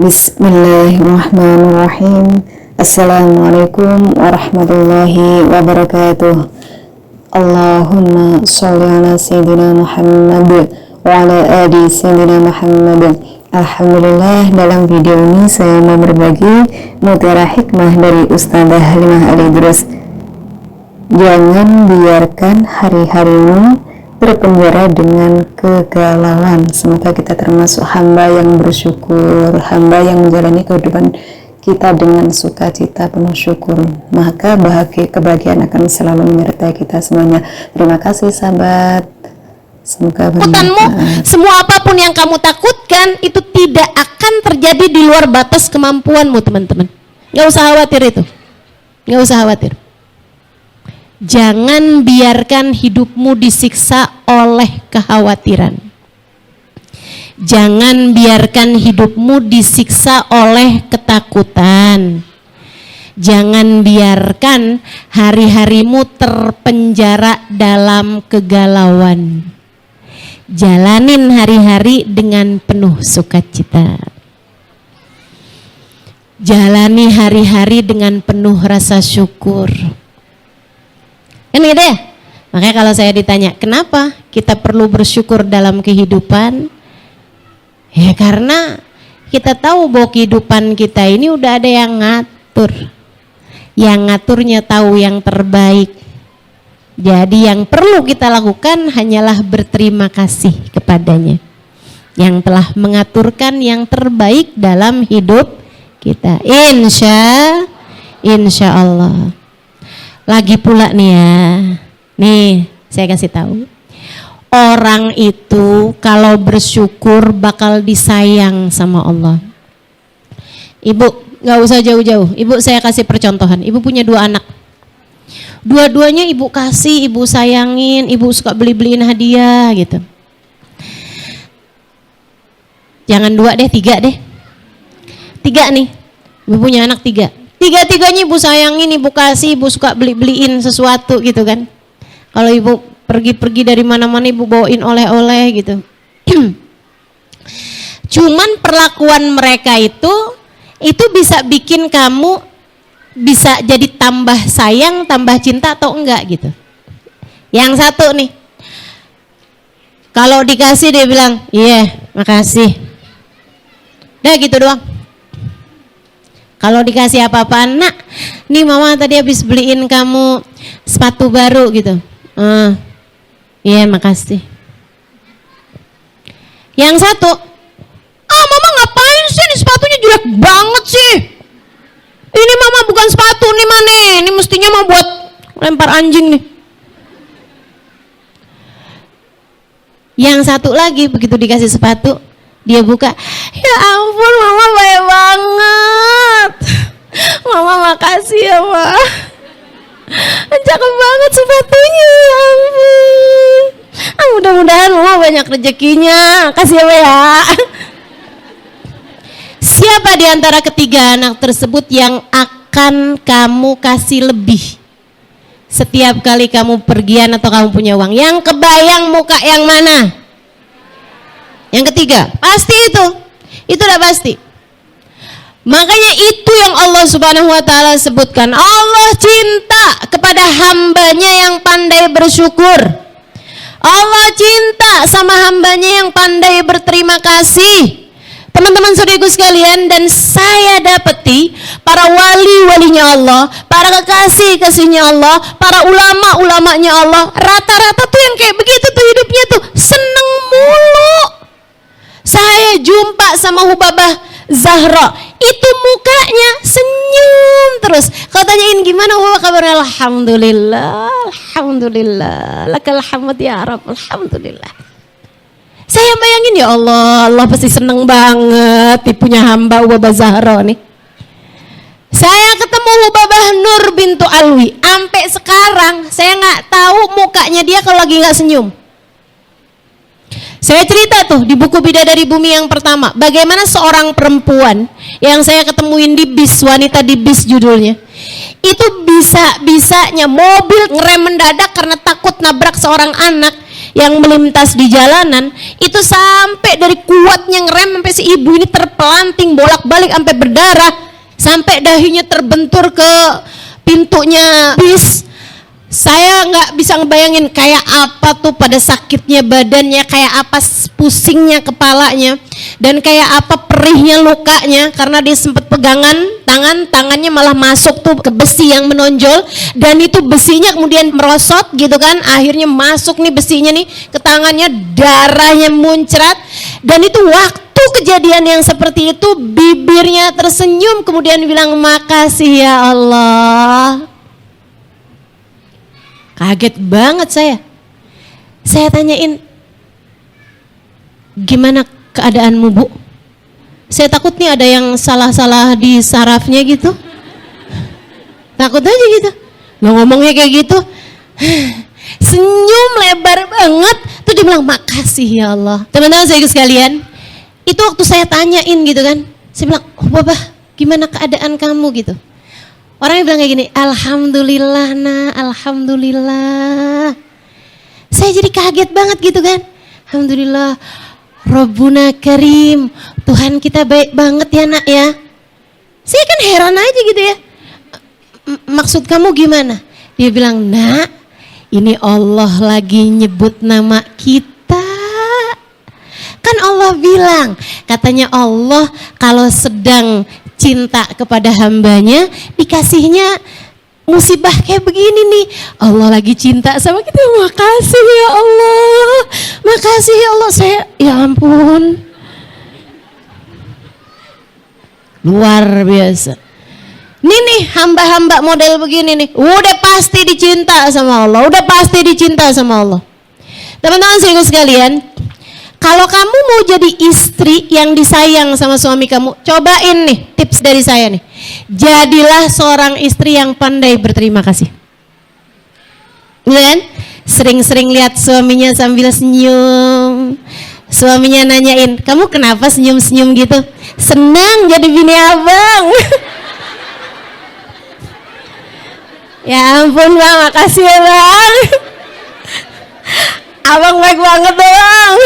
Bismillahirrahmanirrahim. Assalamualaikum warahmatullahi wabarakatuh. Allahumma sholli ala sayyidina Muhammad wa ala ali sayyidina Muhammad. Alhamdulillah, dalam video ini saya mau berbagi mutiara hikmah dari Ustazah Halimah Al-Idrus. Jangan biarkan hari-harimu terpenjara dengan kegalauan. Semoga kita termasuk hamba yang bersyukur, hamba yang menjalani kehidupan kita dengan sukacita penuh syukur, maka kebahagiaan akan selalu menyertai kita semuanya. Terima kasih sahabat, semoga bermanfaat. Semua apapun yang kamu takutkan itu tidak akan terjadi di luar batas kemampuanmu, teman-teman. Gak usah khawatir itu, gak usah khawatir. Jangan biarkan hidupmu disiksa oleh kekhawatiran. Jangan biarkan hidupmu disiksa oleh ketakutan. Jangan biarkan hari-harimu terpenjara dalam kegalauan. Jalanin hari-hari dengan penuh sukacita. Jalani hari-hari dengan penuh rasa syukur. Kan gitu ya? Makanya kalau saya ditanya, kenapa kita perlu bersyukur dalam kehidupan? Ya karena kita tahu bahwa kehidupan kita ini udah ada yang ngatur. Yang ngaturnya tahu yang terbaik. Jadi yang perlu kita lakukan hanyalah berterima kasih kepadanya. Yang telah mengaturkan yang terbaik dalam hidup kita. Insya Allah. Lagi pula nih ya, nih saya kasih tahu, orang itu kalau bersyukur bakal disayang sama Allah. Ibu nggak usah jauh-jauh, ibu saya kasih percontohan. Ibu punya 2 anak, dua-duanya ibu kasih, ibu sayangin, ibu suka beli-beliin hadiah gitu. Jangan 2 deh, 3 deh. 3 nih, ibu punya anak 3. Tiga-tiganya ibu sayangin, ibu kasih, ibu suka beli-beliin sesuatu gitu kan. Kalau ibu pergi-pergi dari mana-mana ibu bawain oleh-oleh gitu. Cuman perlakuan mereka itu bisa bikin kamu bisa jadi tambah sayang, tambah cinta atau enggak gitu. Yang satu nih, kalau dikasih dia bilang, iya makasih. Udah gitu doang. Kalau dikasih apa-apaan, nak, nih mama tadi habis beliin kamu sepatu baru gitu. Iya makasih. Yang satu, mama ngapain sih, ini sepatunya jelek banget sih. Ini mama bukan sepatu nih mana, ini mestinya mau buat lempar anjing nih. Yang satu lagi begitu dikasih sepatu, dia buka, ya ampun mama baik banget, mama makasih ya ma, cakep banget sepatunya, ya ampun, mudah-mudahan mama banyak rezekinya, kasih ya. Siapa di antara ketiga anak tersebut yang akan kamu kasih lebih setiap kali kamu pergian atau kamu punya uang? Yang kebayang muka yang mana? Yang ketiga, pasti itu udah pasti. Makanya itu yang Allah Subhanahu wa ta'ala sebutkan, Allah cinta kepada hambanya yang pandai bersyukur. Allah cinta sama hambanya yang pandai berterima kasih. Teman-teman saudaraku sekalian, dan saya dapati para wali-walinya Allah, para kekasih-kasihnya Allah, para ulama-ulamanya Allah, rata-rata tuh yang kayak begitu tuh hidupnya tuh seneng mulu. Saya jumpa sama Hubabah Zahra, itu mukanya senyum terus. Kalau tanyain gimana Hubabah kabarnya, alhamdulillah, alhamdulillah, lakal hamd ya Rabb, alhamdulillah. Saya bayangin ya Allah pasti seneng banget punya hamba Hubabah Zahra nih. Saya ketemu Hubabah Nur bintu Alwi, sampai sekarang saya nggak tahu mukanya dia kalau lagi nggak senyum. Saya cerita tuh di buku Bidadari Bumi yang pertama, bagaimana seorang perempuan yang saya ketemuin di bis, wanita di bis judulnya, itu bisa-bisanya mobil ngerem mendadak karena takut nabrak seorang anak. yang melintas di jalanan itu sampai dari kuatnya ngerem sampai si ibu ini terpelanting bolak-balik sampai berdarah, sampai dahinya terbentur ke pintunya bis. Saya nggak bisa ngebayangin kayak apa tuh pada sakitnya badannya, kayak apa pusingnya kepalanya, dan kayak apa perihnya lukanya karena dia sempat pegangan tangannya malah masuk tuh ke besi yang menonjol, dan itu besinya kemudian merosot gitu kan, akhirnya masuk nih besinya nih ke tangannya, darahnya muncrat. Dan itu waktu kejadian yang seperti itu bibirnya tersenyum kemudian bilang, makasih ya Allah. Kaget banget saya tanyain, gimana keadaanmu Bu? Saya takut nih ada yang salah-salah di sarafnya gitu, takut aja gitu. Lo ngomongnya kayak gitu, senyum lebar banget, tuh dia bilang makasih ya Allah. Teman-teman saya sekalian, itu waktu saya tanyain gitu kan, saya bilang, oh Bapak gimana keadaan kamu gitu. Orangnya bilang kayak gini, alhamdulillah nah, alhamdulillah. Saya jadi kaget banget gitu kan. Alhamdulillah, Rabbuna Karim, Tuhan kita baik banget ya nak ya. Saya kan heran aja gitu ya. Maksud kamu gimana? Dia bilang, nak, ini Allah lagi nyebut nama kita. Kan Allah bilang, katanya Allah kalau sedang cinta kepada hambanya, dikasihnya musibah kayak begini nih. Allah lagi cinta sama kita, makasih ya Allah, makasih ya Allah. Saya, ya ampun, luar biasa. Nih hamba-hamba model begini nih, udah pasti dicinta sama Allah, udah pasti dicinta sama Allah. Teman-teman sekalian, kalau kamu mau jadi istri yang disayang sama suami kamu, cobain nih tips dari saya nih. Jadilah seorang istri yang pandai berterima kasih. Dan sering-sering lihat suaminya sambil senyum. Suaminya nanyain, kamu kenapa senyum-senyum gitu? Senang jadi bini abang. Ya ampun bang, makasih ya bang. Abang baik banget bang.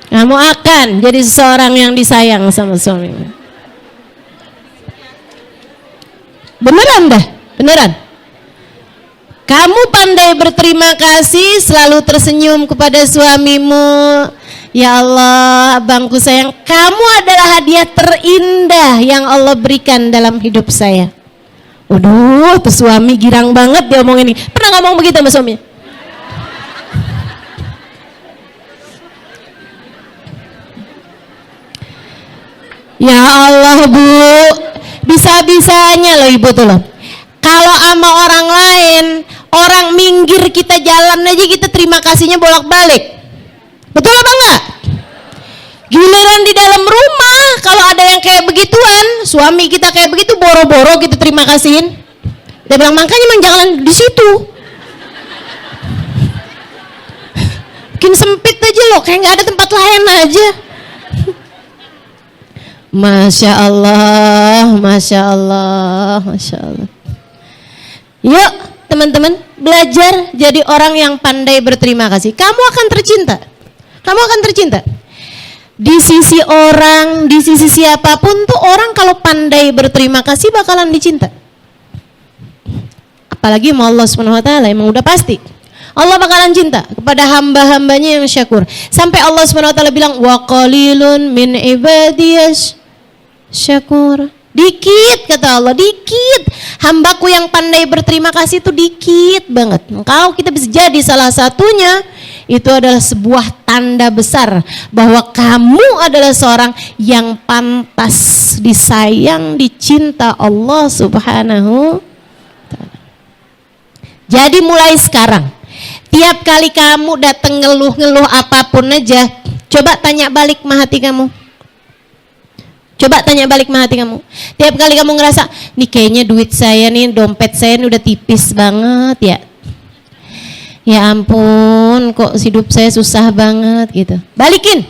Kamu akan jadi seseorang yang disayang sama suamimu. Beneran dah, beneran. Kamu pandai berterima kasih, selalu tersenyum kepada suamimu. Ya Allah, abangku sayang, kamu adalah hadiah terindah yang Allah berikan dalam hidup saya. Waduh, tuh suami girang banget dia ngomong ini. Pernah ngomong begitu sama suaminya? Ya Allah Bu, bisa-bisanya loh ibu tuh loh. Kalau sama orang lain, orang minggir kita jalan aja kita terima kasihnya bolak-balik. Betul apa enggak? Giliran di dalam rumah, kalau ada yang kayak begituan, suami kita kayak begitu, boro-boro kita terima kasihin. Dia bilang, makanya emang jangan di situ. Bikin sempit aja loh, kayak nggak ada tempat lain aja. Masya Allah, Masya Allah, Masya Allah. Yuk teman-teman, belajar jadi orang yang pandai berterima kasih. Kamu akan tercinta. Kamu akan tercinta. Di sisi orang, di sisi siapapun tuh orang kalau pandai berterima kasih bakalan dicinta. Apalagi sama Allah SWT, emang udah pasti. Allah bakalan cinta kepada hamba-hambanya yang syakur. Sampai Allah SWT bilang, wa qalilun min ibadiyas syakur. Dikit kata Allah, dikit. Hambaku yang pandai berterima kasih itu dikit banget. Kalau kita bisa jadi salah satunya, itu adalah sebuah tanda besar bahwa kamu adalah seorang yang pantas disayang, dicinta Allah Subhanahu wa Ta'ala. Jadi mulai sekarang, tiap kali kamu datang ngeluh-ngeluh apapun aja, coba tanya balik sama hati kamu. Coba tanya balik sama hati kamu. Tiap kali kamu ngerasa, nih kayaknya duit saya nih, dompet saya nih udah tipis banget ya. Ya ampun, kok hidup saya susah banget gitu. Balikin.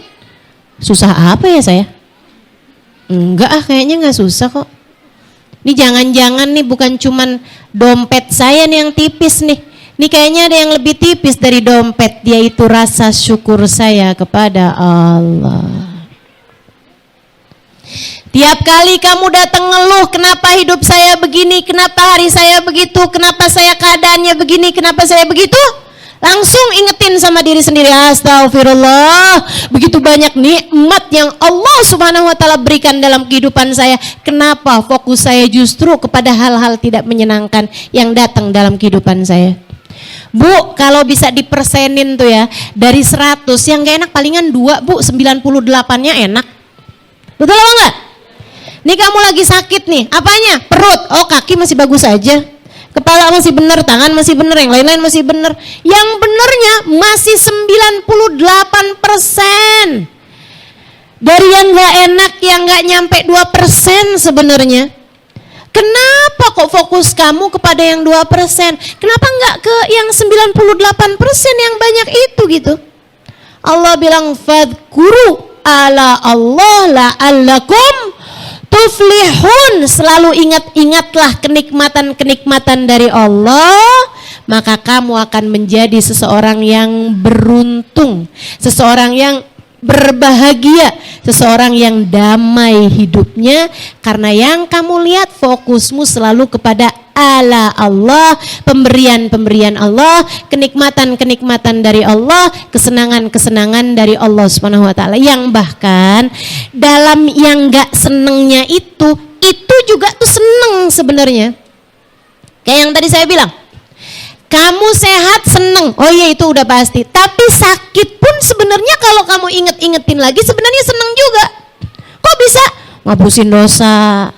Susah apa ya saya? Enggak ah, kayaknya nggak susah kok. Ini jangan-jangan nih bukan cuman dompet saya nih yang tipis nih. Ini kayaknya ada yang lebih tipis dari dompet, yaitu rasa syukur saya kepada Allah. Tiap kali kamu datang ngeluh, kenapa hidup saya begini, kenapa hari saya begitu, kenapa saya keadaannya begini, kenapa saya begitu, langsung ingetin sama diri sendiri, astagfirullah, begitu banyak nikmat yang Allah subhanahu wa ta'ala berikan dalam kehidupan saya. Kenapa fokus saya justru kepada hal-hal tidak menyenangkan yang datang dalam kehidupan saya? Bu, kalau bisa dipersenin tuh ya, dari 100 yang gak enak palingan 2 bu, 98-nya enak. Betul apa enggak? Nih kamu lagi sakit nih, apanya? Perut, oh kaki masih bagus aja, kepala masih bener, tangan masih bener, yang lain-lain masih bener. Yang benernya masih 98%. Dari yang gak enak, yang gak nyampe 2% sebenarnya. Kenapa kok fokus kamu kepada yang 2%? Kenapa nggak ke yang 98% yang banyak itu gitu? Allah bilang fadhkuru ala Allah la'allakum tuflihun. Selalu ingatlah kenikmatan-kenikmatan dari Allah, maka kamu akan menjadi seseorang yang beruntung, seseorang yang berbahagia, seseorang yang damai hidupnya, karena yang kamu lihat fokusmu selalu kepada ala Allah, pemberian-pemberian Allah, kenikmatan-kenikmatan dari Allah, kesenangan-kesenangan dari Allah Subhanahu wa taala, yang bahkan dalam yang enggak senengnya itu juga tuh seneng sebenarnya. Kayak yang tadi saya bilang, kamu sehat seneng, oh iya itu udah pasti. Tapi sakit pun sebenarnya kalau kamu inget-ingetin lagi sebenarnya seneng juga. Kok bisa? Ngapusin dosa,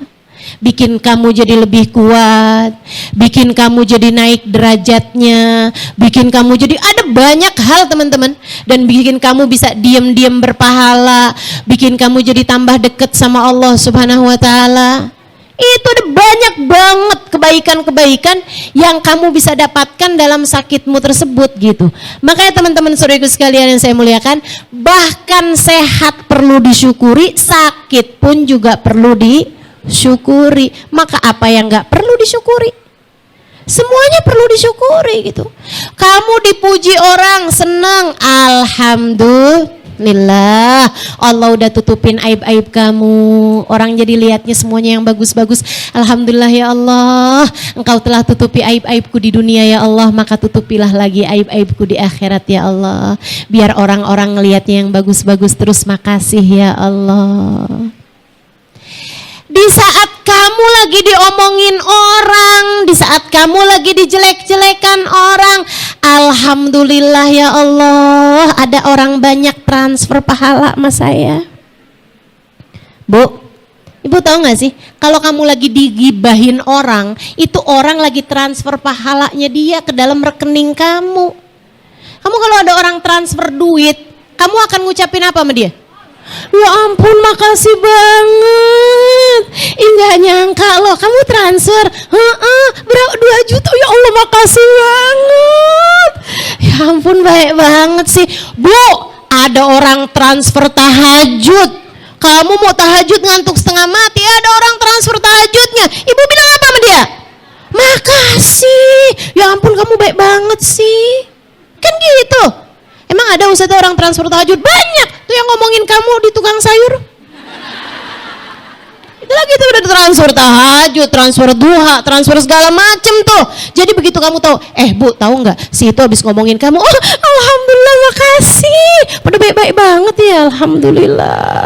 bikin kamu jadi lebih kuat, bikin kamu jadi naik derajatnya, bikin kamu jadi ada banyak hal teman-teman, dan bikin kamu bisa diam-diam berpahala, bikin kamu jadi tambah deket sama Allah Subhanahu wa taala. Itu ada banyak banget kebaikan-kebaikan yang kamu bisa dapatkan dalam sakitmu tersebut gitu. Makanya teman-teman saudaraku sekalian yang saya muliakan, bahkan sehat perlu disyukuri, sakit pun juga perlu disyukuri. Maka apa yang gak perlu disyukuri? Semuanya perlu disyukuri gitu. Kamu dipuji orang, senang, alhamdulillah. Allah udah tutupin aib-aib kamu, orang jadi lihatnya semuanya yang bagus-bagus. Alhamdulillah ya Allah, Engkau telah tutupi aib-aibku di dunia ya Allah, maka tutupilah lagi aib-aibku di akhirat ya Allah, biar orang-orang ngelihatnya yang bagus-bagus terus. Makasih ya Allah. Di saat kamu lagi diomongin orang, di saat kamu lagi dijelek-jelekan orang, alhamdulillah ya Allah, ada orang banyak transfer pahala sama saya. Bu, ibu tahu gak sih, kalau kamu lagi digibahin orang, itu orang lagi transfer pahalanya dia ke dalam rekening kamu. Kamu kalau ada orang transfer duit, kamu akan ngucapin apa sama dia? Ya ampun, makasih banget. Enggak nyangka loh kamu transfer. Berapa 2 juta, ya Allah makasih banget. Ya ampun, baik banget sih. Bu, ada orang transfer tahajud. Kamu mau tahajud ngantuk setengah mati, ada orang transfer tahajudnya. Ibu bilang apa sama dia? Makasih. Ya ampun, kamu baik banget sih. Kan gitu. Emang ada ustadz orang transfer tahajud? Banyak tuh yang ngomongin kamu di tukang sayur. Itu lagi tuh udah transfer tahajud, transfer duha, transfer segala macem tuh. Jadi begitu kamu tahu, bu tahu nggak si itu habis ngomongin kamu, oh alhamdulillah makasih, pada baik-baik banget ya, alhamdulillah.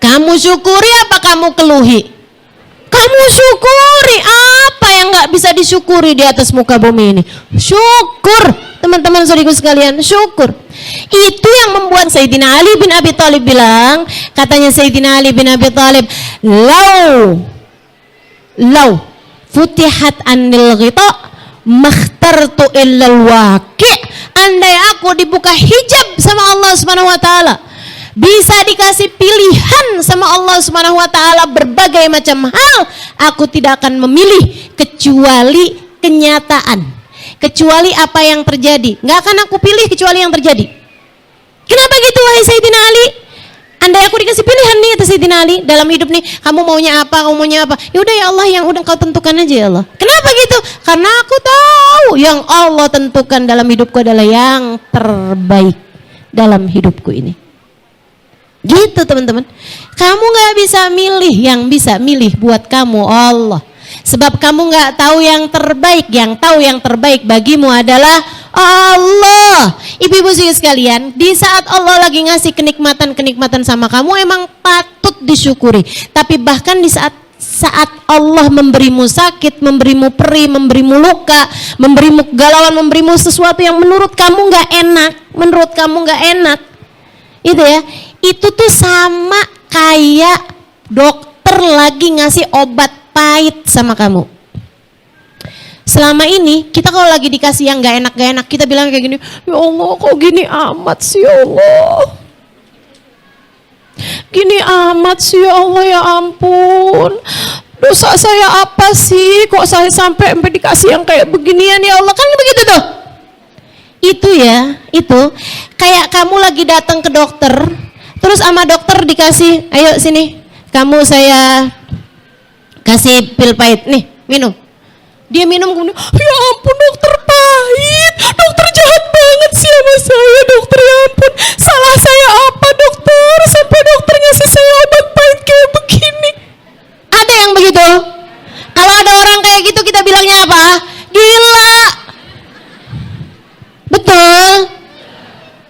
Kamu syukuri apa kamu keluhi? Kamu syukuri. Apa yang gak bisa disyukuri di atas muka bumi ini? Syukur, teman-teman saudaraku sekalian, syukur. Itu yang membuat Sayyidina Ali bin Abi Thalib bilang, katanya Sayyidina Ali bin Abi Thalib, Lau futihat anil ghita makhtartu illal waqi'. Andai aku dibuka hijab sama Allah Subhanahu wa taala, bisa dikasih pilihan sama Allah Subhanahu wa taala berbagai macam hal, aku tidak akan memilih kecuali kenyataan, kecuali apa yang terjadi. Nggak akan aku pilih kecuali yang terjadi. Kenapa gitu wahai Sayyidina Ali? Andai aku dikasih pilihan nih, Sayyidina Ali dalam hidup nih, kamu maunya apa, kamu maunya apa? Ya udah ya Allah, yang udah kau tentukan aja ya Allah. Kenapa gitu? Karena aku tahu yang Allah tentukan dalam hidupku adalah yang terbaik dalam hidupku ini. Gitu teman-teman. Kamu gak bisa milih, yang bisa milih buat kamu Allah. Sebab kamu gak tahu yang terbaik. Yang tahu yang terbaik bagimu adalah Allah. Ibu-ibu sekalian, di saat Allah lagi ngasih kenikmatan-kenikmatan sama kamu, emang patut disyukuri. Tapi bahkan di saat Allah memberimu sakit, memberimu perih, memberimu luka, memberimu kegalauan, memberimu sesuatu yang menurut kamu gak enak, itu ya, itu tuh sama kayak dokter lagi ngasih obat pahit sama kamu. Selama ini kita kalau lagi dikasih yang gak enak, kita bilang kayak gini, ya Allah kok gini amat sih ya Allah, gini amat sih ya Allah, ya ampun, dosa saya apa sih kok saya sampai dikasih yang kayak beginian ya Allah. Kan begitu tuh. Itu ya, itu kayak kamu lagi datang ke dokter, terus sama dokter dikasih, ayo sini, kamu saya kasih pil pahit, nih minum. Dia minum, kemudian, ya ampun dokter pahit, dokter jahat banget sih sama saya dokter, ya ampun, salah saya apa dokter, sampai dokter ngasih saya obat pahit kayak begini. Ada yang begitu? Kalau ada orang kayak gitu kita bilangnya apa? Gila. Betul?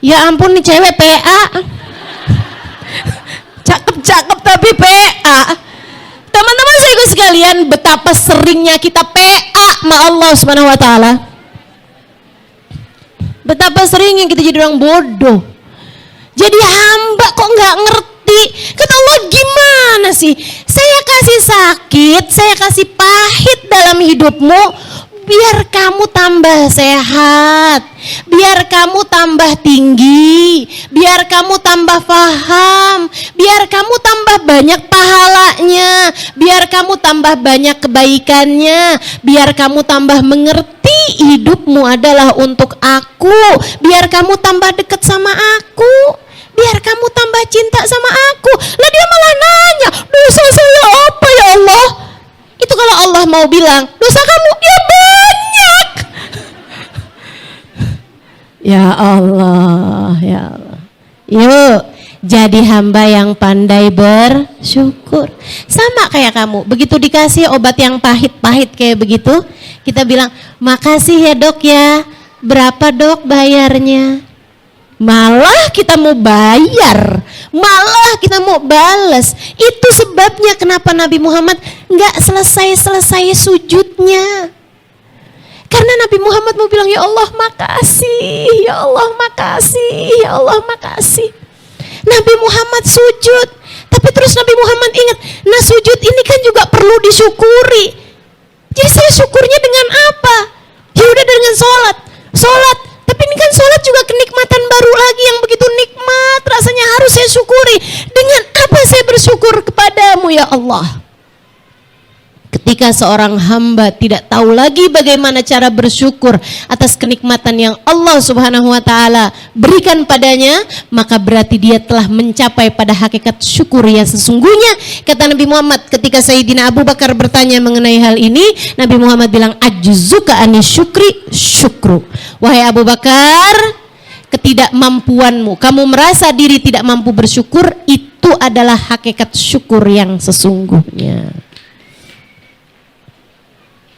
Ya ampun nih cewek PA. Cakep-cakep tapi PA. Teman-teman saya sekalian, betapa seringnya kita PA sama Allah Subhanahu wa taala. Betapa seringnya kita jadi orang bodoh. Jadi hamba kok nggak ngerti. Kata Allah, gimana sih? Saya kasih sakit, saya kasih pahit dalam hidupmu biar kamu tambah sehat, biar kamu tambah tinggi, biar kamu tambah paham, biar kamu tambah banyak pahalanya, biar kamu tambah banyak kebaikannya, biar kamu tambah mengerti hidupmu adalah untuk aku, biar kamu tambah dekat sama aku, biar kamu tambah cinta sama aku. Lah dia malah nanya, dosa saya apa ya Allah? Itu kalau Allah mau bilang, dosa kamu ya banyak. Ya Allah, ya Allah. Yuk, jadi hamba yang pandai bersyukur. Sama kayak kamu, begitu dikasih obat yang pahit-pahit kayak begitu, kita bilang, makasih ya dok ya. Berapa dok bayarnya? Malah kita mau bayar, malah kita mau balas. Itu sebabnya kenapa Nabi Muhammad nggak selesai sujudnya. Karena Nabi Muhammad mau bilang, ya Allah makasih, ya Allah makasih, ya Allah makasih. Nabi Muhammad sujud, tapi terus Nabi Muhammad ingat, nah sujud ini kan juga perlu disyukuri. Jadi saya syukurnya dengan apa? Ya udah dengan sholat. Tapi ini kan sholat juga kenikmatan baru lagi yang begitu nikmat, rasanya harus saya syukuri. Dengan apa saya bersyukur kepadamu ya Allah? Ketika seorang hamba tidak tahu lagi bagaimana cara bersyukur atas kenikmatan yang Allah Subhanahu wa taala berikan padanya, maka berarti dia telah mencapai pada hakikat syukur yang sesungguhnya. Kata Nabi Muhammad ketika Sayyidina Abu Bakar bertanya mengenai hal ini, Nabi Muhammad bilang, ajzuka ani syukri syukru. Wahai Abu Bakar, ketidakmampuanmu, kamu merasa diri tidak mampu bersyukur, itu adalah hakikat syukur yang sesungguhnya.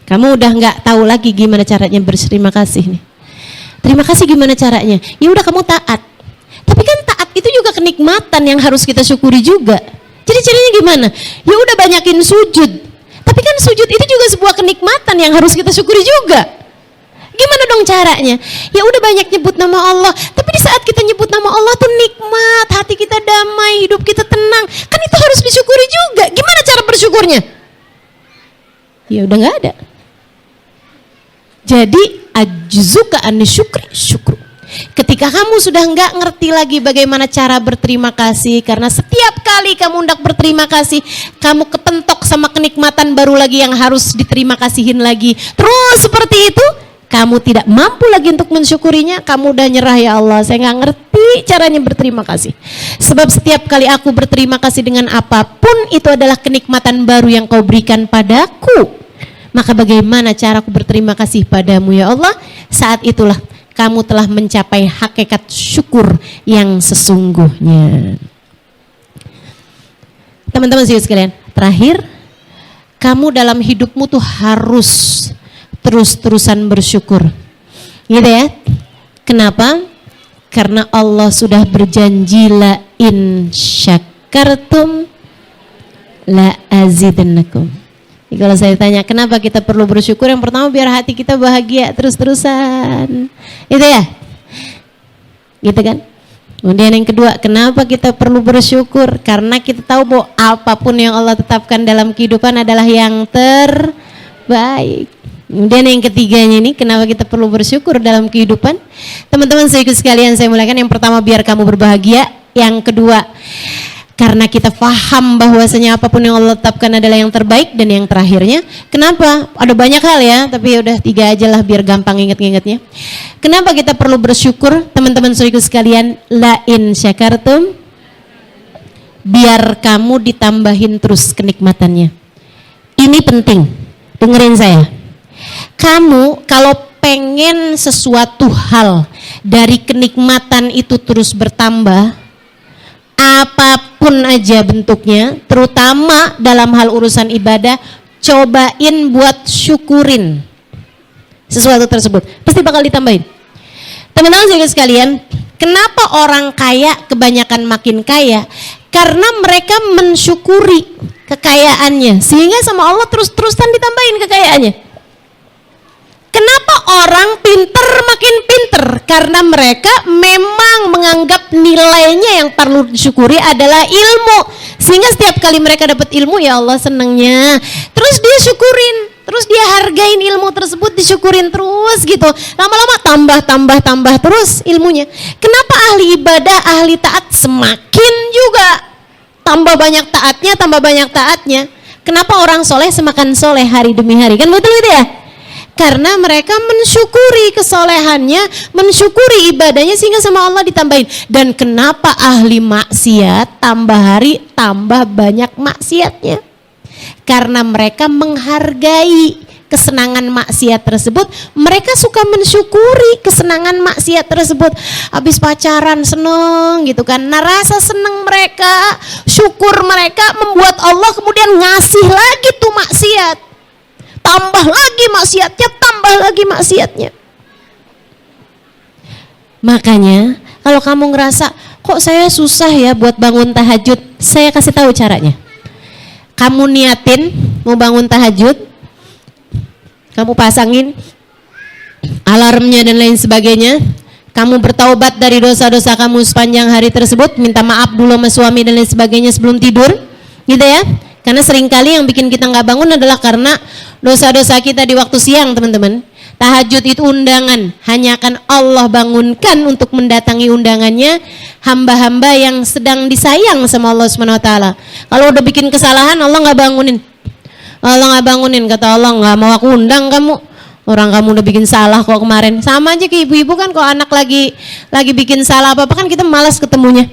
Kamu udah nggak tahu lagi gimana caranya berterima kasih nih. Terima kasih gimana caranya? Ya udah kamu taat. Tapi kan taat itu juga kenikmatan yang harus kita syukuri juga. Jadi caranya gimana? Ya udah banyakin sujud. Tapi kan sujud itu juga sebuah kenikmatan yang harus kita syukuri juga. Gimana dong caranya? Ya udah banyak nyebut nama Allah. Tapi di saat kita nyebut nama Allah tuh nikmat, hati kita damai, hidup kita tenang. Kan itu harus disyukuri juga. Gimana cara bersyukurnya? Ya udah nggak ada. Jadi ajzuka an syukri syukru. Ketika kamu sudah nggak ngerti lagi bagaimana cara berterima kasih, karena setiap kali kamu hendak berterima kasih, kamu kepentok sama kenikmatan baru lagi yang harus diterima kasihin lagi. Terus seperti itu, kamu tidak mampu lagi untuk mensyukurinya. Kamu udah nyerah, ya Allah saya nggak ngerti lagi caranya berterima kasih. Sebab setiap kali aku berterima kasih dengan apapun, itu adalah kenikmatan baru yang kau berikan padaku. Maka bagaimana caraku berterima kasih padamu ya Allah? Saat itulah kamu telah mencapai hakikat syukur yang sesungguhnya. Teman-teman sekalian, terakhir, kamu dalam hidupmu tuh harus terus-terusan bersyukur. Gitu ya. Kenapa? Karena Allah sudah berjanji, la in syakartum la azidannakum. Jadi kalau saya tanya kenapa kita perlu bersyukur, yang pertama biar hati kita bahagia terus-terusan. Gitu ya? Gitu kan? Kemudian yang kedua, kenapa kita perlu bersyukur? Karena kita tahu bahwa apapun yang Allah tetapkan dalam kehidupan adalah yang terbaik. Kemudian yang ketiganya ini, kenapa kita perlu bersyukur dalam kehidupan? Teman-teman sekalian saya muliakan, yang pertama biar kamu berbahagia. Yang kedua, karena kita paham bahwasanya apapun yang Allah tetapkan adalah yang terbaik. Dan yang terakhirnya, kenapa? Ada banyak hal ya, tapi udah 3 aja lah biar gampang ingat-ingatnya. Kenapa kita perlu bersyukur? Teman-teman sekalian, la in syakartum, biar kamu ditambahin terus kenikmatannya. Ini penting, dengerin saya. Kamu kalau pengen sesuatu hal dari kenikmatan itu terus bertambah, apapun aja bentuknya, terutama dalam hal urusan ibadah, cobain buat syukurin sesuatu tersebut, pasti bakal ditambahin. Teman-teman sekalian, kenapa orang kaya kebanyakan makin kaya? Karena mereka mensyukuri kekayaannya, sehingga sama Allah terus-terusan ditambahin kekayaannya. Kenapa orang pinter makin pinter? Karena mereka memang menganggap nilainya yang perlu disyukuri adalah ilmu. Sehingga setiap kali mereka dapat ilmu, ya Allah senangnya. Terus dia syukurin, terus dia hargain ilmu tersebut, disyukurin terus gitu. Lama-lama tambah terus ilmunya. Kenapa ahli ibadah, ahli taat semakin juga tambah banyak taatnya? Kenapa orang soleh semakin soleh hari demi hari? Kan betul itu ya? Karena mereka mensyukuri kesolehannya, mensyukuri ibadahnya, sehingga sama Allah ditambahin. Dan kenapa ahli maksiat tambah hari tambah banyak maksiatnya? Karena mereka menghargai kesenangan maksiat tersebut. Mereka suka mensyukuri kesenangan maksiat tersebut. Habis pacaran seneng gitu kan, nah rasa seneng mereka, syukur mereka membuat Allah kemudian ngasih lagi tuh maksiat. Tambah lagi maksiatnya. Makanya kalau kamu ngerasa kok saya susah ya buat bangun tahajud, saya kasih tahu caranya. Kamu niatin mau bangun tahajud, kamu pasangin alarmnya dan lain sebagainya. Kamu bertaubat dari dosa-dosa kamu sepanjang hari tersebut, minta maaf dulu sama suami dan lain sebagainya sebelum tidur, gitu ya. Karena seringkali yang bikin kita nggak bangun adalah karena dosa-dosa kita di waktu siang, teman-teman. Tahajud itu undangan, hanya akan Allah bangunkan untuk mendatangi undangannya hamba-hamba yang sedang disayang sama Allah SWT. Kalau udah bikin kesalahan, Allah nggak bangunin. Kata Allah, nggak mau aku undang kamu. Orang kamu udah bikin salah kok kemarin. Sama aja ke ibu-ibu kan, kalau anak lagi bikin salah apa-apa kan kita malas ketemunya.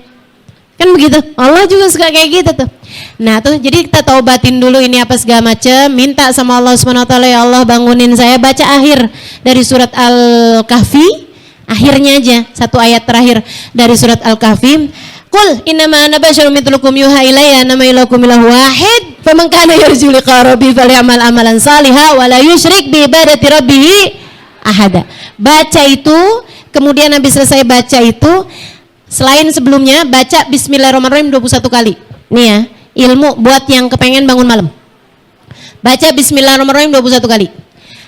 Kan begitu, Allah juga suka kayak gitu tuh. Nah tuh, jadi kita taubatin dulu ini apa segala macam, minta sama Allah SWT, ya Allah bangunin saya, baca akhir dari surat Al-Kahfi, akhirnya aja, satu ayat terakhir dari surat Al-Kahfi. Qul innama ana basyarum mithlukum yuha ilayya annama ilahukum ilahu wahid, faman kana yarju liqa rabbih falyamal amalan salihan wa la yusyrik bi ibadati rabbih ahada. Baca itu, kemudian habis selesai baca itu, selain sebelumnya baca Bismillahirrahmanirrahim 21 kali. Nih ya, ilmu buat yang kepengen bangun malam. Baca Bismillahirrahmanirrahim 21 kali.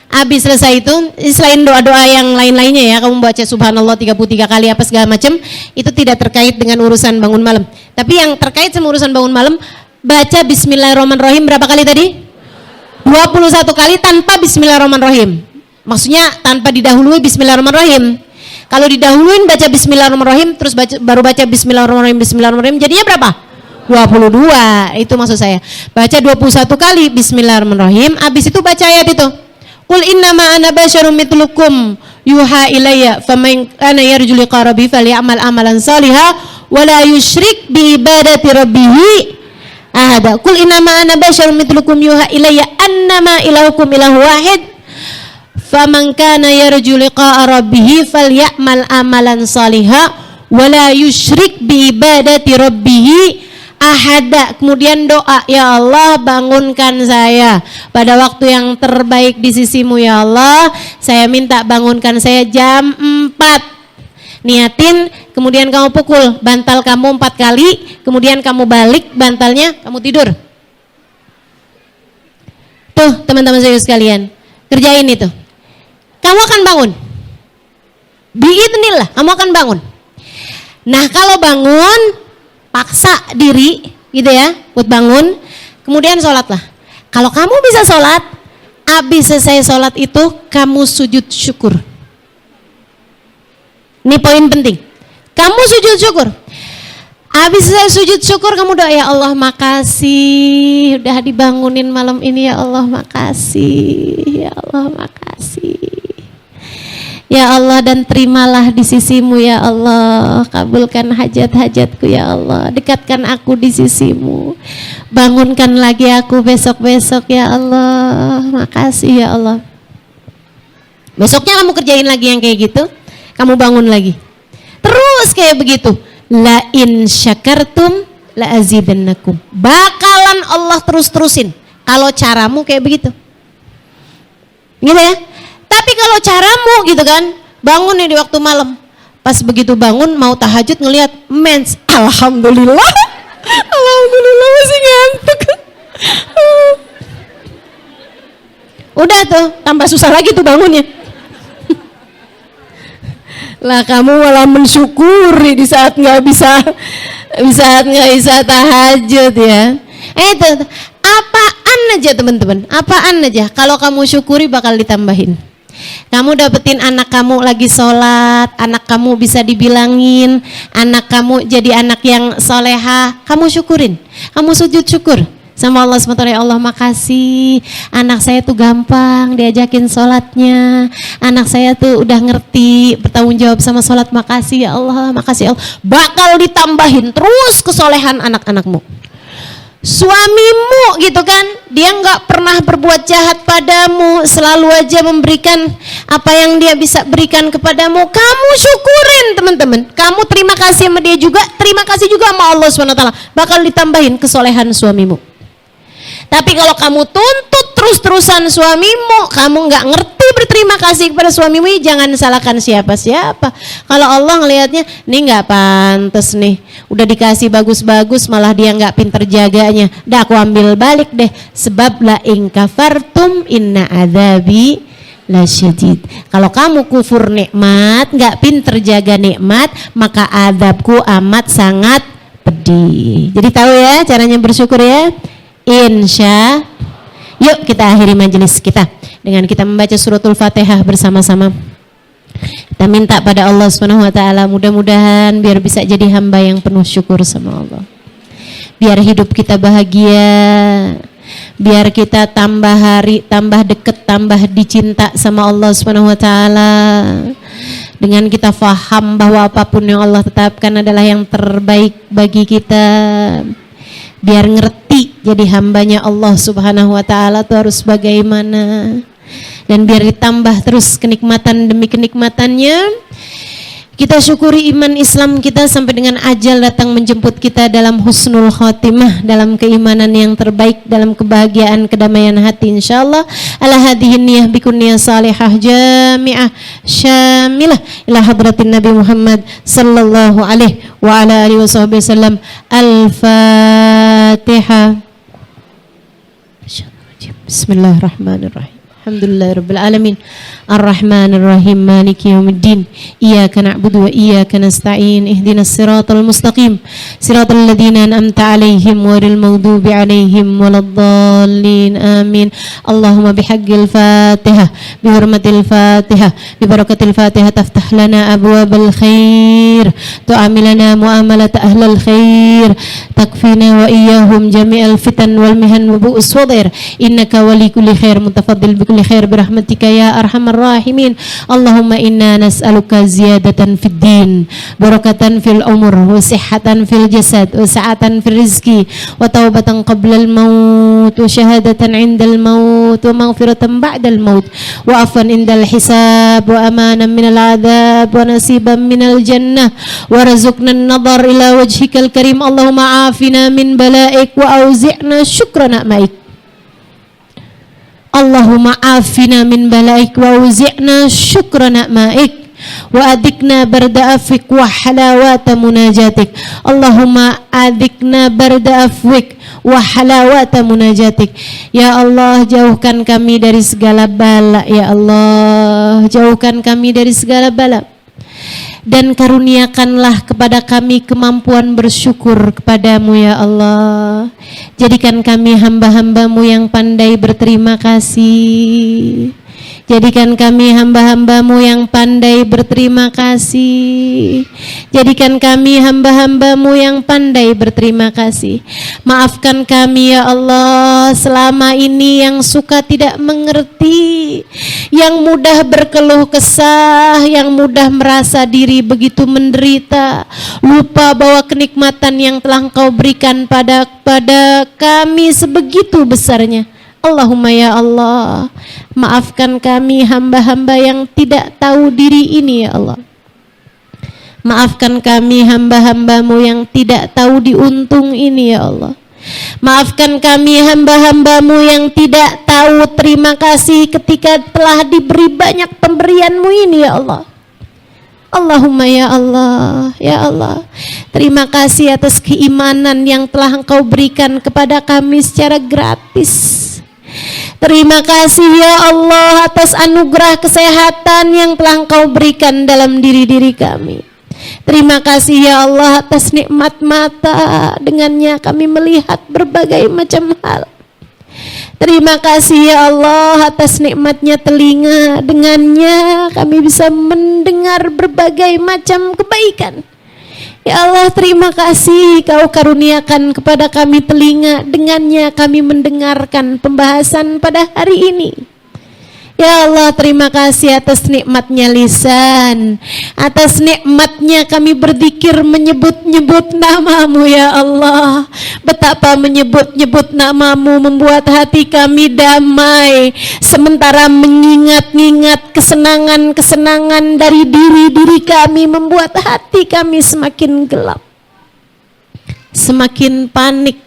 Habis selesai itu, selain doa-doa yang lain-lainnya ya, kamu baca Subhanallah 33 kali apa segala macam, itu tidak terkait dengan urusan bangun malam. Tapi yang terkait sama urusan bangun malam, baca Bismillahirrahmanirrahim berapa kali tadi? 21 kali tanpa Bismillahirrahmanirrahim. Maksudnya tanpa didahului Bismillahirrahmanirrahim. Kalau didahuluin baca Bismillahirrahmanirrahim, terus baru baca Bismillahirrahmanirrahim, jadinya berapa? 22, itu maksud saya. Baca 21 kali Bismillahirrahmanirrahim, habis itu baca ayat itu. Qul innama ana basyarum mitlukum yuha ilayya faman kana yarju liqa rabbi falyamal amalan salihah wa la yusyrik bi ibadati rabbih ahada. Qul innama ana basyarum mitlukum yuha ilayya annama ilahukum ilahu wahid faman kana yarju liqa rabbih falyamal amalan salihah wa la yusyrik bi ibadati rabbih ahada. Kemudian doa, ya Allah bangunkan saya pada waktu yang terbaik di sisimu ya Allah. Saya minta bangunkan saya jam 4. Niatin, kemudian kamu pukul bantal kamu 4 kali, kemudian kamu balik bantalnya, kamu tidur. Tuh teman-teman saya sekalian, kerjain itu. Kamu akan bangun. Biidznillah, kamu akan bangun. Nah kalau bangun, paksa diri gitu ya buat bangun, kemudian sholatlah. Kalau kamu bisa sholat, habis selesai sholat itu kamu sujud syukur. Ini poin penting, kamu sujud syukur. Habis selesai sujud syukur kamu doa, ya Allah makasih udah dibangunin malam ini, ya Allah makasih, ya Allah makasih, ya Allah, dan terimalah di sisimu ya Allah, kabulkan hajat-hajatku ya Allah, dekatkan aku di sisimu, bangunkan lagi aku besok-besok ya Allah, makasih ya Allah. Besoknya kamu kerjain lagi yang kayak gitu, kamu bangun lagi, terus kayak begitu. La in syakartum la azidannakum, bakalan Allah terus-terusin kalau caramu kayak begitu, gitu ya. Tapi kalau caramu gitu kan, bangun nih di waktu malam, pas begitu bangun mau tahajud ngelihat mens, alhamdulillah, alhamdulillah masih ngantuk. Udah tuh, tambah susah lagi tuh bangunnya. Lah kamu malah mensyukuri di saat nggak bisa tahajud ya. Itu apaan aja teman-teman, apaan aja kalau kamu syukuri bakal ditambahin. Kamu dapetin anak kamu lagi sholat, anak kamu bisa dibilangin, anak kamu jadi anak yang soleha, kamu syukurin, kamu sujud syukur sama Allah SWT. Ya Allah makasih, anak saya tuh gampang diajakin sholatnya, anak saya tuh udah ngerti bertanggung jawab sama sholat, makasih ya Allah, makasih ya Allah. Bakal ditambahin terus kesolehan anak-anakmu. Suamimu gitu kan, dia nggak pernah berbuat jahat padamu, selalu aja memberikan apa yang dia bisa berikan kepadamu, kamu syukurin teman-teman, kamu terima kasih sama dia juga, terima kasih juga sama Allah SWT, bakal ditambahin kesolehan suamimu. Tapi kalau kamu tuntut terus-terusan suamimu, kamu nggak ngerti berterima kasih kepada suamimu, jangan salahkan siapa-siapa. Kalau Allah ngelihatnya, nih nggak pantas nih, udah dikasih bagus-bagus malah dia nggak pinter jaganya, dah aku ambil balik deh, sebab la in kafartum inna adzabi lasyadid. Kalau kamu kufur nikmat, nggak pinter jaga nikmat, maka azabku amat sangat pedih. Jadi tahu ya caranya bersyukur ya. Insya. Yuk kita akhiri majelis kita dengan kita membaca suratul Fatihah bersama-sama. Kita minta pada Allah SWT, mudah-mudahan biar bisa jadi hamba yang penuh syukur sama Allah. Biar hidup kita bahagia, biar kita tambah hari, tambah deket, tambah dicinta sama Allah SWT. Dengan kita faham bahwa apapun yang Allah tetapkan adalah yang terbaik bagi kita. Biar ngerti jadi hambanya Allah Subhanahu wa ta'ala itu harus bagaimana, dan biar ditambah terus kenikmatan demi kenikmatannya. Kita syukuri iman Islam kita sampai dengan ajal datang menjemput kita dalam husnul khotimah, dalam keimanan yang terbaik, dalam kebahagiaan kedamaian hati insyaallah. Ala hadhihi niyyah bikun niyyah salihah jami'ah syamilah ila hadratin Nabi Muhammad sallallahu alaihi wa ala alihi wasallam. Al-Fatihah. Bismillahirrahmanirrahim. Alhamdulillahirabbil alamin. Arrahmanir rahim. Maliki yaumiddin. Iyyaka na'budu wa iyyaka nasta'in. Ihdinas siratal mustaqim. Siratal ladzina an'amta 'alaihim ghairil maghdubi 'alaihim waladdallin. Amin. Allahumma bihaqqil Fatihah, bi hurmatil Fatihah, bi barakatil Fatihah taftah lana abwabal khair, tu'amilana muamalat ahlal khair, takfina wa iyyahum jami'al fitan wal mihan wa bu'us wadir. Innaka wali kulli khair mutafaddil bi kulli khair birahmatika ya arhamar rahimin. Allahumma inna nas'aluka ziyadatan fid din, barakatan fil umur, wa sihhatan fil jasad, wa sa'atan fil rizki, wa taubatan qabla al maut, wa syahadatan 'indal maut, wa maghfiratan ba'dal maut, wa afwan indal hisab, wa amanan minal adab, wa nasiban minal jannah, wa razukna an-nadhar ila wajhikal karim. Allahumma afina min bala'ik wa auzi'na syukra ni'maik. Allahumma afina min bala'ik wa auzi'na syukra ni'maik wa adikna barda afwik wa halawata munajatik. Allahumma adikna barda afwik wa halawata munajatik. Ya Allah, jauhkan kami dari segala bala. Ya Allah, jauhkan kami dari segala bala, dan karuniakanlah kepada kami kemampuan bersyukur kepadamu ya Allah. Jadikan kami hamba-hambamu yang pandai berterima kasih. Jadikan kami hamba-hambamu yang pandai berterima kasih. Jadikan kami hamba-hambamu yang pandai berterima kasih. Maafkan kami ya Allah selama ini yang suka tidak mengerti, yang mudah berkeluh kesah, yang mudah merasa diri begitu menderita, lupa bahwa kenikmatan yang telah Engkau berikan pada kami sebegitu besarnya. Allahumma ya Allah, maafkan kami hamba-hamba yang tidak tahu diri ini ya Allah. Maafkan kami hamba-hambamu yang tidak tahu diuntung ini ya Allah. Maafkan kami hamba-hambamu yang tidak tahu terima kasih ketika telah diberi banyak pemberianmu ini ya Allah. Allahumma ya Allah, ya Allah, terima kasih atas keimanan yang telah Engkau berikan kepada kami secara gratis. Terima kasih ya Allah atas anugerah kesehatan yang telah Engkau berikan dalam diri-diri kami. Terima kasih ya Allah atas nikmat mata, dengannya kami melihat berbagai macam hal. Terima kasih ya Allah atas nikmatnya telinga, dengannya kami bisa mendengar berbagai macam kebaikan. Ya Allah, terima kasih Kau karuniakan kepada kami telinga, dengannya kami mendengarkan pembahasan pada hari ini. Ya Allah, terima kasih atas nikmatnya lisan, atas nikmatnya kami berzikir menyebut-nyebut namamu ya Allah. Betapa menyebut-nyebut namamu membuat hati kami damai, sementara mengingat-ingat kesenangan-kesenangan dari diri-diri kami membuat hati kami semakin gelap, semakin panik,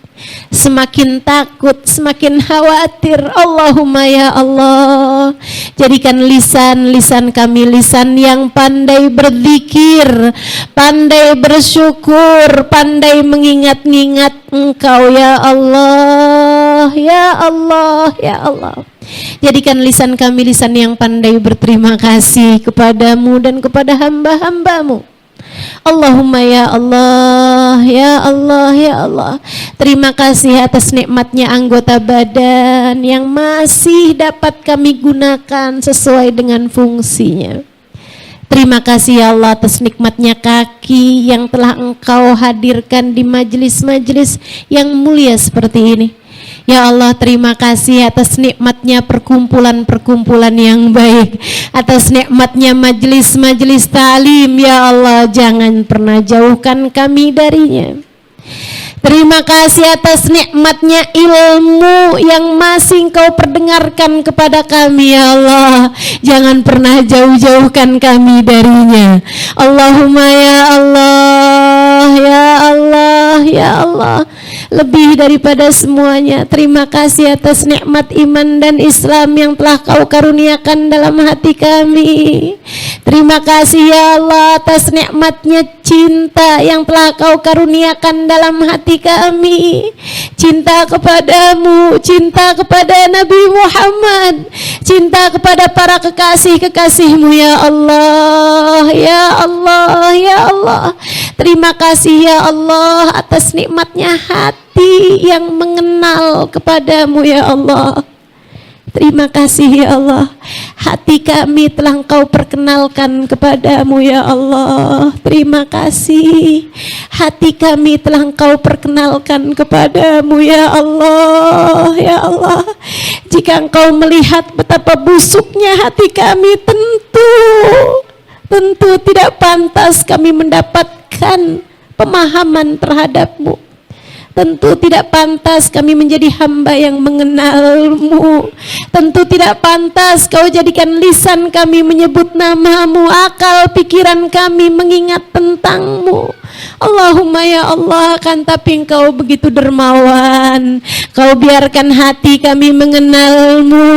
semakin takut, semakin khawatir. Allahumma ya Allah, jadikan lisan kami lisan yang pandai berzikir, pandai bersyukur, pandai mengingat-ingat Engkau ya Allah, ya Allah, ya Allah. Jadikan lisan kami lisan yang pandai berterima kasih kepadamu dan kepada hamba-hambamu. Allahumma ya Allah, ya Allah, ya Allah. Terima kasih atas nikmatnya anggota badan yang masih dapat kami gunakan sesuai dengan fungsinya. Terima kasih ya Allah atas nikmatnya kaki yang telah Engkau hadirkan di majelis-majelis yang mulia seperti ini. Ya Allah, terima kasih atas nikmatnya perkumpulan-perkumpulan yang baik, atas nikmatnya majelis-majelis ta'lim. Ya Allah, jangan pernah jauhkan kami darinya. Terima kasih atas nikmatnya ilmu yang masih Engkau perdengarkan kepada kami ya Allah. Jangan pernah jauh-jauhkan kami darinya. Allahumma ya Allah, ya Allah, ya Allah. Lebih daripada semuanya, terima kasih atas nikmat iman dan Islam yang telah Kau karuniakan dalam hati kami. Terima kasih ya Allah atas nikmatnya cinta yang telah Kau karuniakan dalam hati kami. Cinta kepadamu, cinta kepada Nabi Muhammad, cinta kepada para kekasih-kekasihmu ya Allah, ya Allah, ya Allah. Terima kasih ya Allah atas nikmatnya hati yang mengenal kepadamu ya Allah. Terima kasih ya Allah, hati kami telah Engkau perkenalkan kepadamu ya Allah. Terima kasih, hati kami telah Engkau perkenalkan kepadamu ya Allah. Ya Allah, jika Engkau melihat betapa busuknya hati kami, tentu tidak pantas kami mendapatkan pemahaman terhadap-Mu. Tentu tidak pantas kami menjadi hamba yang mengenal-Mu. Tentu tidak pantas Kau jadikan lisan kami menyebut nama-Mu, akal pikiran kami mengingat tentang-Mu. Allahumma ya Allah, kan tapi Engkau begitu dermawan. Kau biarkan hati kami mengenal-Mu.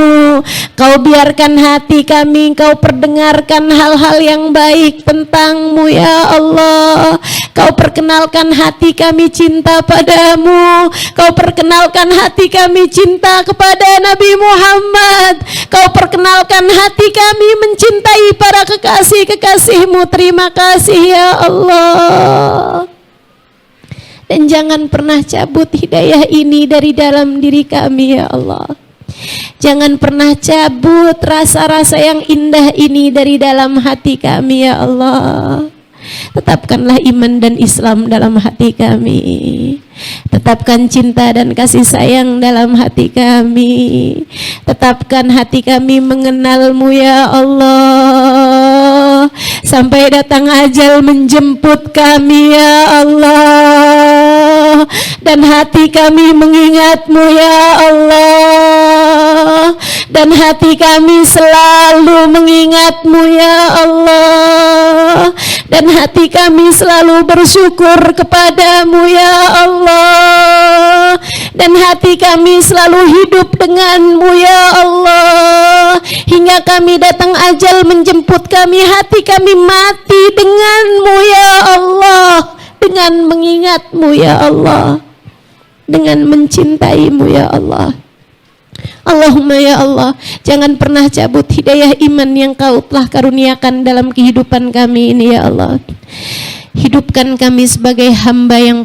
Kau biarkan hati kami Engkau perdengarkan hal-hal yang baik tentang-Mu ya Allah. Kau perkenalkan hati kami cinta padamu. Kau perkenalkan hati kami cinta kepada Nabi Muhammad. Kau perkenalkan hati kami mencintai para kekasih-kekasih-Mu. Terima kasih ya Allah. Dan jangan pernah cabut hidayah ini dari dalam diri kami ya Allah. Jangan pernah cabut rasa-rasa yang indah ini dari dalam hati kami ya Allah. Tetapkanlah iman dan Islam dalam hati kami. Tetapkan cinta dan kasih sayang dalam hati kami. Tetapkan hati kami mengenal-Mu ya Allah. Sampai datang ajal menjemput kami ya Allah. Dan hati kami mengingat-Mu ya Allah. Dan hati kami selalu mengingat-Mu ya Allah. Dan hati kami selalu bersyukur kepadamu ya Allah. Dan hati kami selalu hidup denganmu ya Allah. Hingga kami datang ajal menjemput kami, hati kami mati denganmu ya Allah. Dengan mengingatmu ya Allah. Dengan mencintaimu ya Allah. Allahumma ya Allah, jangan pernah cabut hidayah iman yang Kau telah karuniakan dalam kehidupan kami ini ya Allah. Hidupkan kami sebagai hamba yang